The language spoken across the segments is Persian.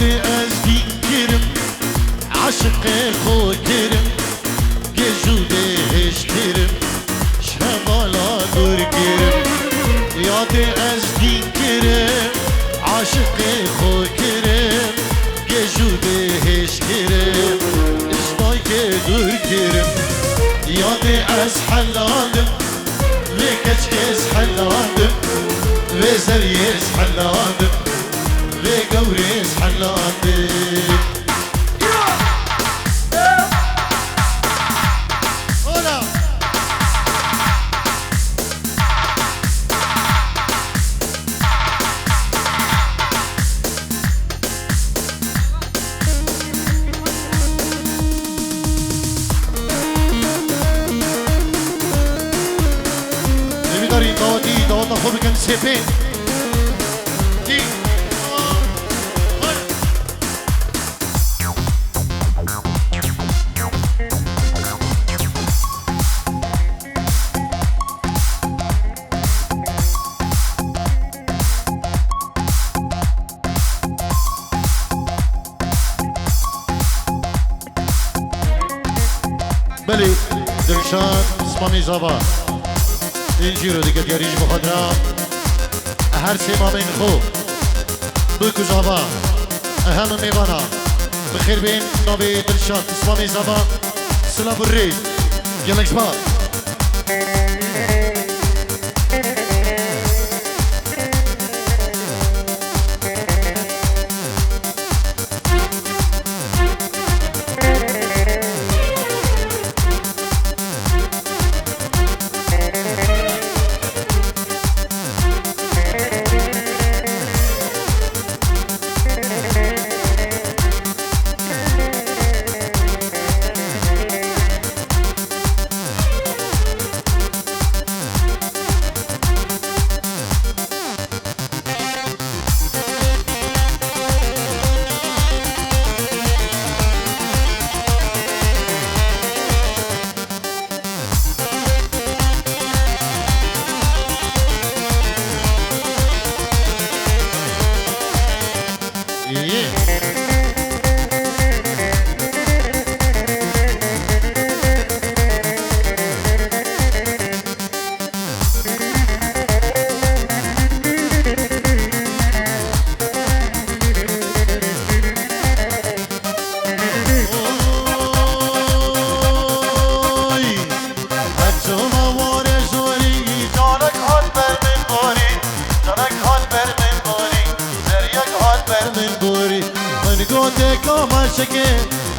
یادی از دین گیرم عاشق خو گیرم گجوده هش گیرم شمالا دور گیرم یادی از دین گیرم عاشق خو گیرم گجوده هش گیرم اشتای که دور گیرم یادی از حلالم لکچ از حلالم و زریز حلالم و گوریز حلالم خوب کن سپین دی بله درشان اسمامی زبا اینجی رو دیگه دیاریش بخواد را هر سیما بین خو بکو زبا اهم میوانا بخیر بین نابی دلشان اسمامی زبا سلام الرید یلکش با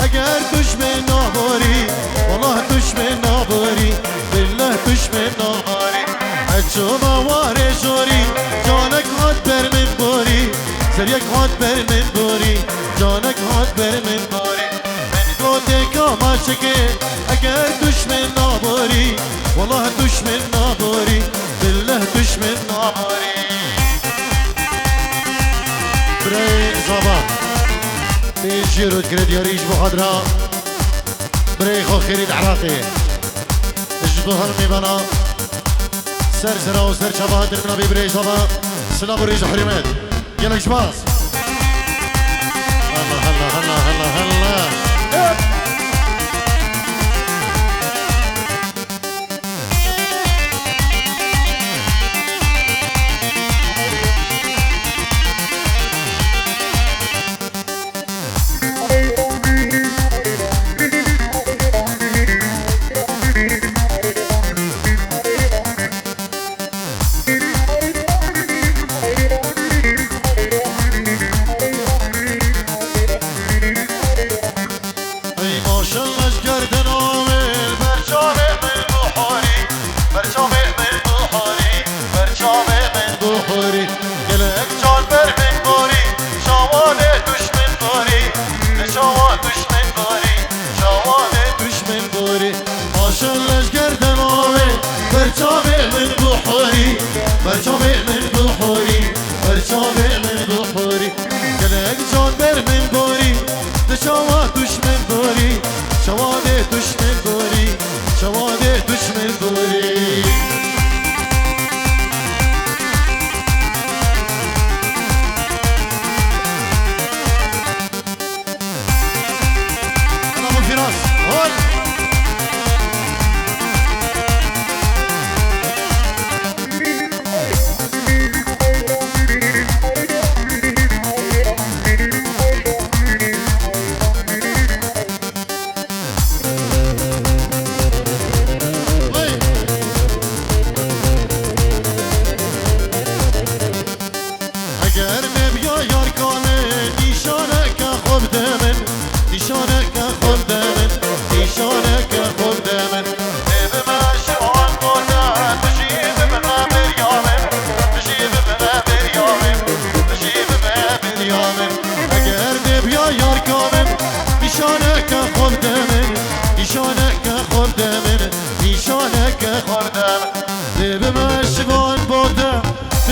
اگر دشمن نباری والله دشمن نباری بالله دشمن نباری اچو موار جوری جانک هات بر من باری سریک هات بر من باری جانک هات بر من باری من گوته کاما چکه اگر دشمن نباری والله دشمن نباری بالله دشمن نباری برای زبان جيرو تقرد يريج بخضرا بريخو خيريد عراقي الجبهر ميبانا سر سرا وسر شبه درمنا ببريج صبا سلام الريج حريمات يلا شباس هلا هلا هلا هلا هلا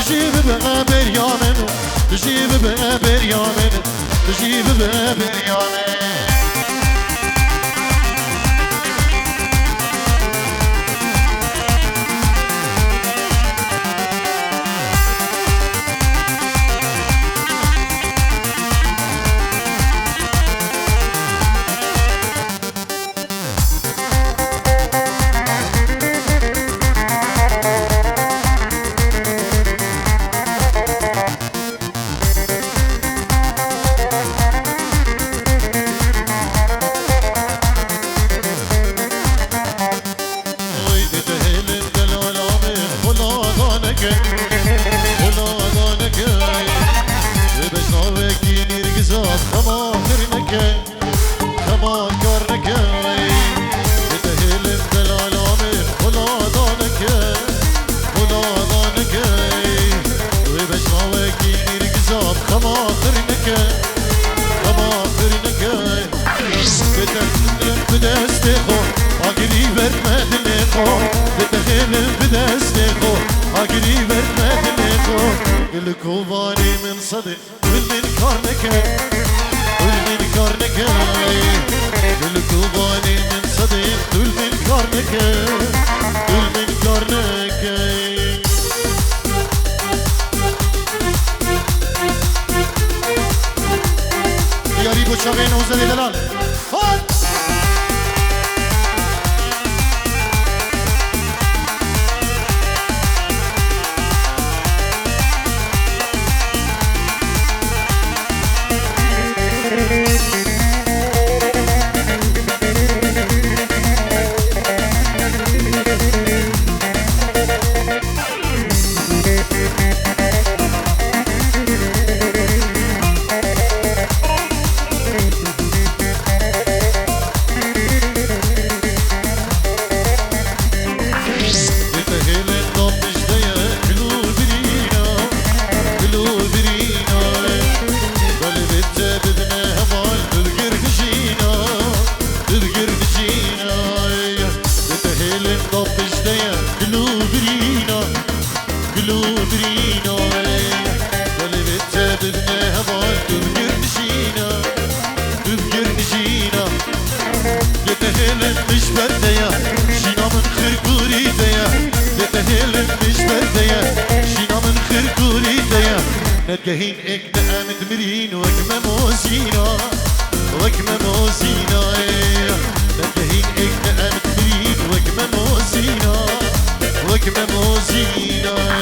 تجيب بقابر يا من تجيب بقابر يا من تجيب بقابر يا من الكوباني من صدق والمنكر نكاي والمنكر نكاي الكوباني من صدق والمنكر نكاي والمنكر نكاي يا ريبو شاغين وزلي دلال نتجهين اكنا مدمرين وكما موزينا وكما موزينا نتجهين اكنا مدمرين وكما موزينا وكما موزينا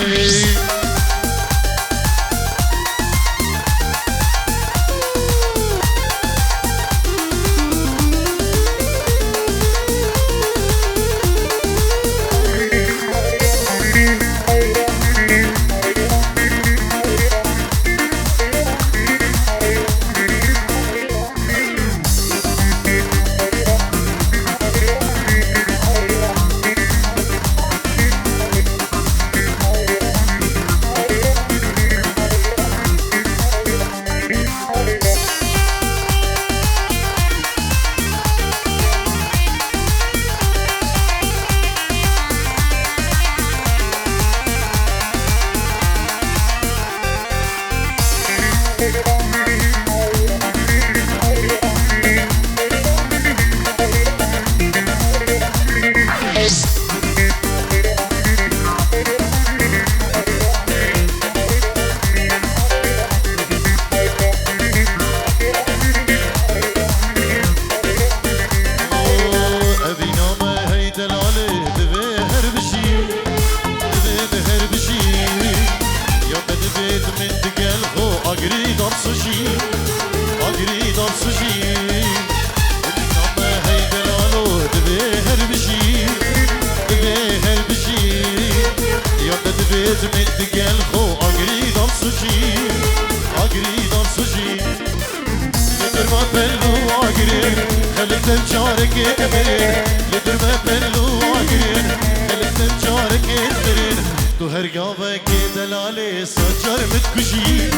تو هر گاوه که دلاله سجار متکشی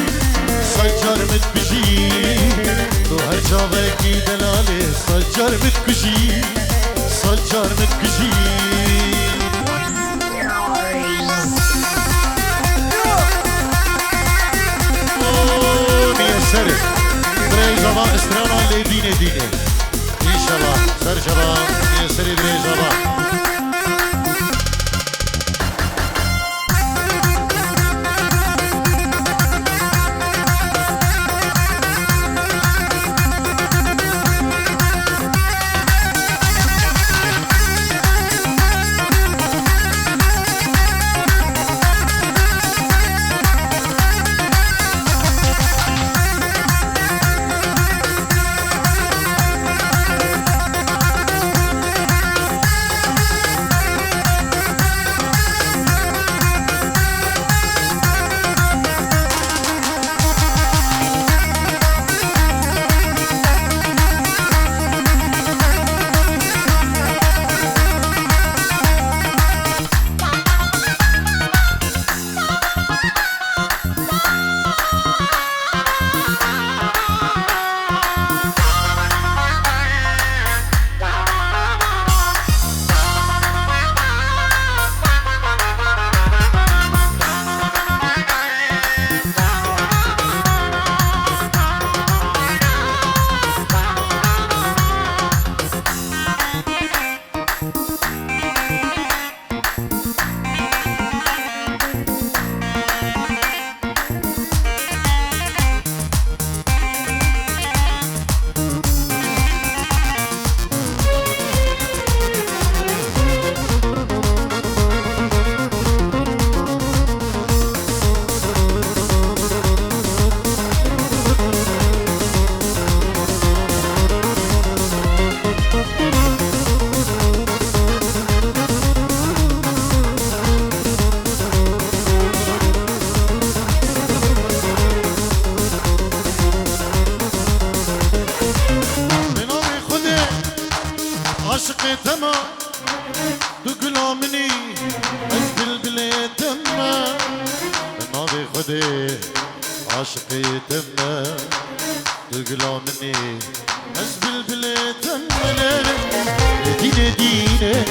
سجار متکشی تو هر جاوه که دلاله سجار متکشی سجار متکشی سرت برای زبان استرانا لی دینه دینه ایشالله سر شبان یه سری برای زبان عاشق تما دو گلامنی از بلبل تما نابی خودی عاشق تما دو گلامنی از بلبل تما دینه دینه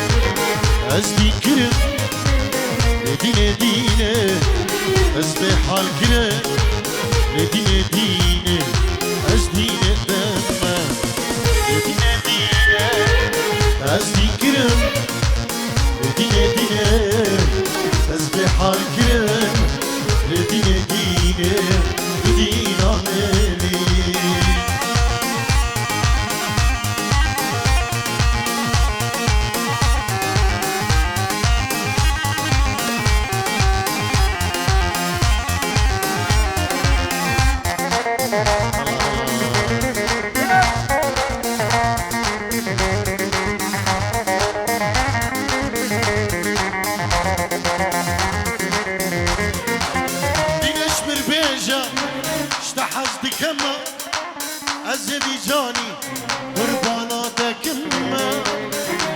از دی کرم دینه دینه از به حال کرم دینه دینه از دینه تما دینه دینه از دیگرم دینه دینه از به حال گرم دینه دینه دین آملی عزبي جاني قرباناتك ما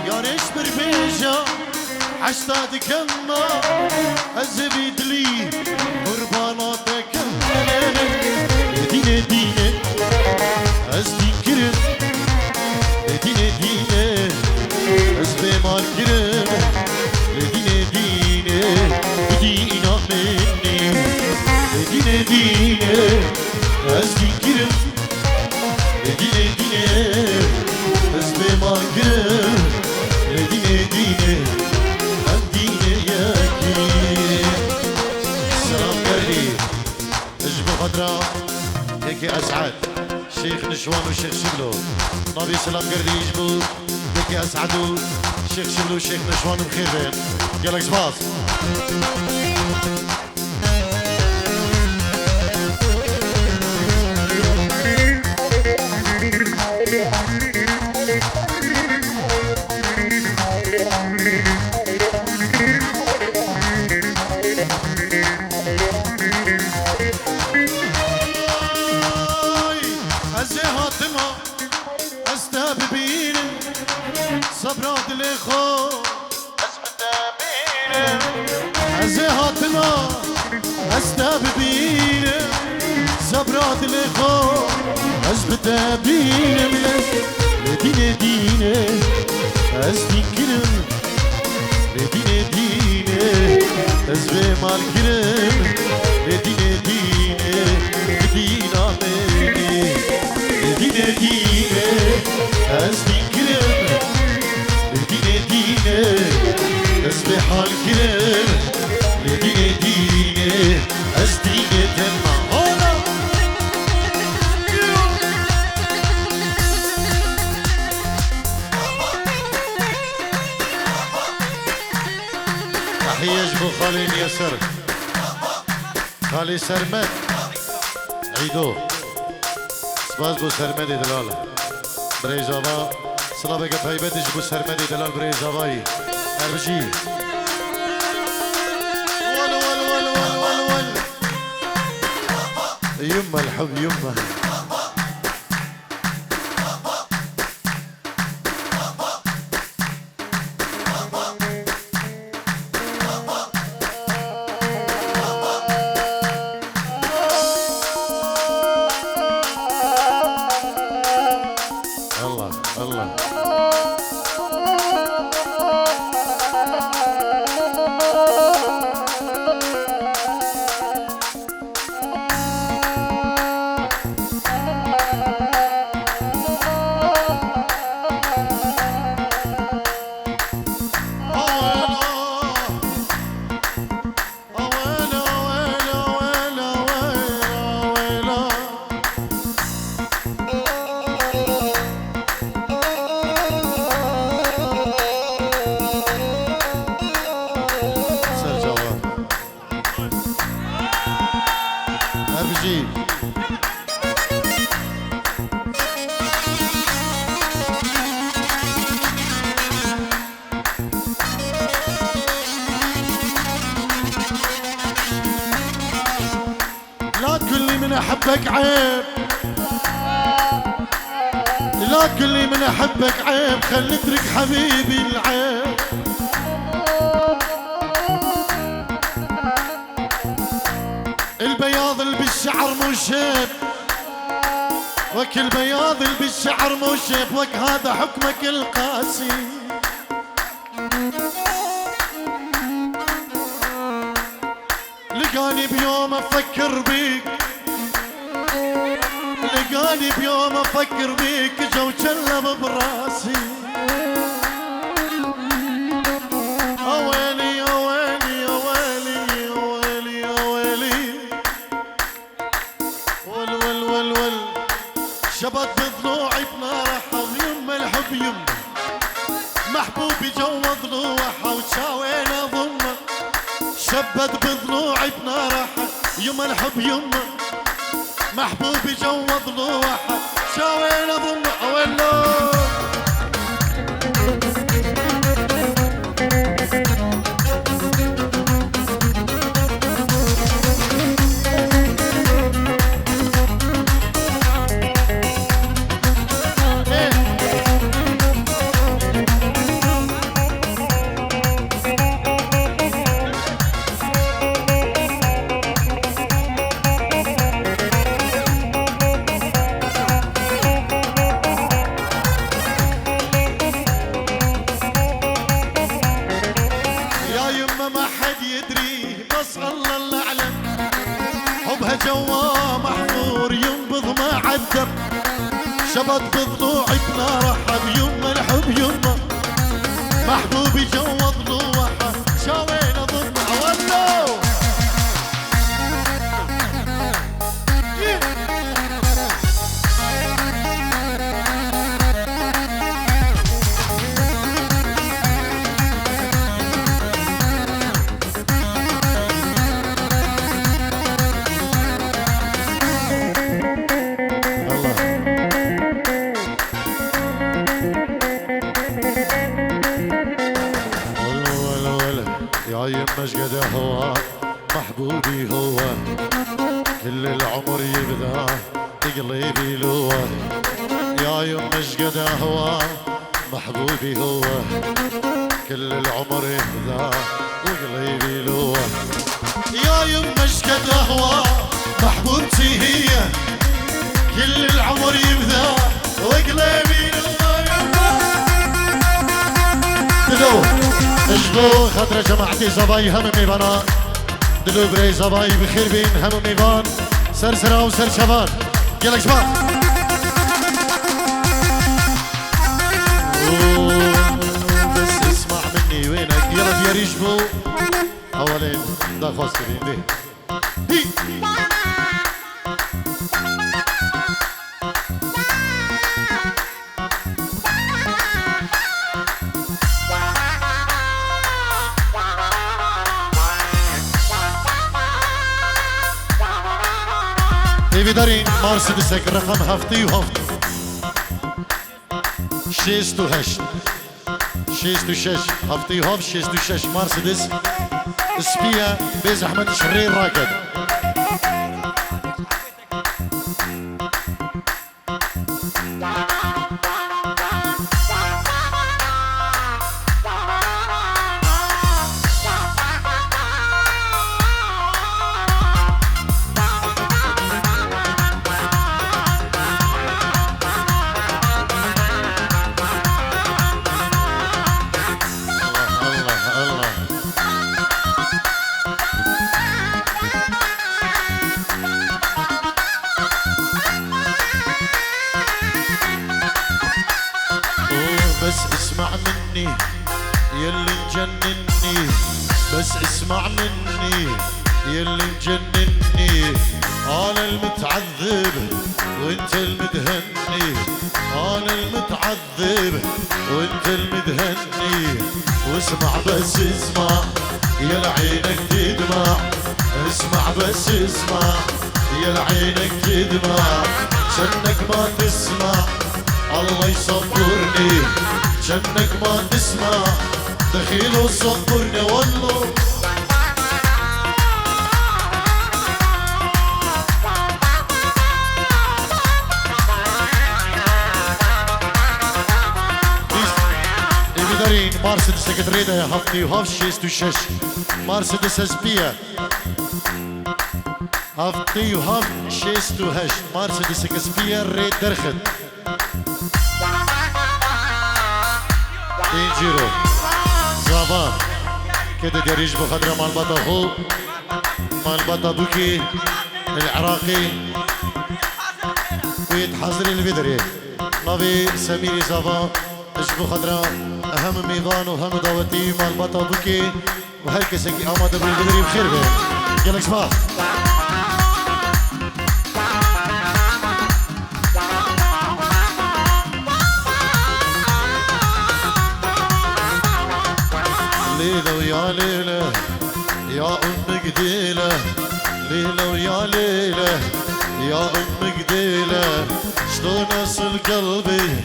يا ريش بربيجا عشتادك ما عزبي دلي قرباناتك دينه دينه عزبي كرم دينه دينه عزبي مال كرم دينه دينه دينا مني دينه دينه عزبي كرم دینه دینه از به ما گرم دینه دینه هم دینه یکی سلام کردی اجب خضرا یکی اسعد شیخ نشوان و شیخ شبلو نبی سلام کردی اجبو یکی اسعد و شیخ شبلو و شیخ نشوان بخیر بین گلک سپاس صبرات الإخوة عزيهاتنا أستبدين صبرات الإخوة أستبدين لدين دين أستنكرم لدين دين أزبي مال كرم لدين دين دين آمين يسر خالي سرمد عيدو سباز بو سرمدي دلال بريزابا صلابك طيبتش بو سرمدي دلال بريزاباي اربجي ول ول ول ول ول ول يما الحب يما أحبك عيب لا تقولي من أحبك عيب خلي اترك حبيبي العيب البياض اللي بالشعر مو شيب وك البياض اللي بالشعر مو شيب وك هذا حكمك القاسي لقاني بيوم أفكر بيك لقاني بيوم افكر بيك جو شلب براسي اويلي اويلي اويلي اويلي اويلي ول ول ول ول شبط بضلوعي بنار حظ يما الحب يما محبوبي جو ضلوعها وشاوين اضمه شبت بضلوعي بنار حظ يما الحب يما محبوبي جو ضلوعها شاوين اظن اولو جوا محفور ينبض ما عذب شبط بضلوعي بنار حب يما الحب يما محبوبي جوا ضلوعها شاوين اظن اولو مش قد هو محبوبي هو كل العمر يبدا تقلبي لوه يا يم مش قد هو محبوبي هو كل العمر يبدا تقلبي لوه يا يم مش قد هو محبوبتي هي كل العمر يبدا وقلبي دلو اشبو خاطر جماعتي زباي هم ميبانا دلو بري زباي بخير بين هم ميبان سرسرا وسر شبان يلا شباب بس اسمع مني وينك يلا دياري شبو اولين دا خواست كريم دي ايفي دارين مرسيدسك الرقم هفتي وهفت شيستو هشت شيستو شش هفتي وهفت شيستو شش مرسيدس سبيا بيز احمد شرير راكد بس اسمع مني يلي مجنني بس اسمع مني يلي مجنني انا المتعذب وانت المدهني انا المتعذب وانت المدهني واسمع بس اسمع يا عينك تدمع اسمع بس اسمع يا عينك تدمع شنك ما تسمع الله يصبرني جنك ما تسمع دخيل وصبرني والله دارين مرسيدس تريدها يا هفتي وهفت شيست وشش مرسيدس اسبيا هفتي وهفت شيست وهش مرسيدس اسبيا ريد درخت جيرو زافان كده داريج بخضرة مال بطا هو مال بطا بوكي العراقي ويتحضر البدري نبي سميري زافان اش بخضرة اهم ميدان وهم دعوتي مال بطا بوكي وهالكسي اماده بالبدري بخير بيه يلا شباب ليلة ويا ليلة يا أم قديلة ليلة ويا ليلة يا أم قديلة شلون أصل قلبي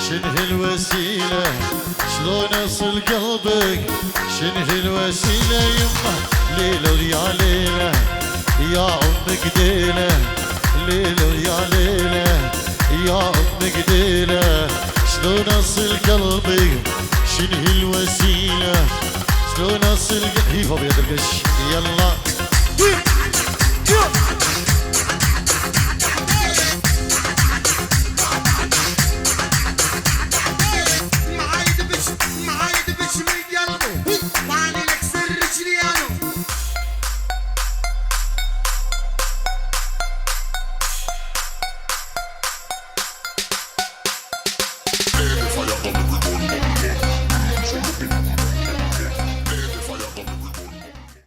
شنه الوسيلة شلون أصل قلبك شنه الوسيلة يمه ليلة ويا ليلة يا أم قديلة ليلة ويا ليلة يا أم قديلة شلون أصل قلبي شنه الوسيلة شلون اصل هيفا بيد القش يلا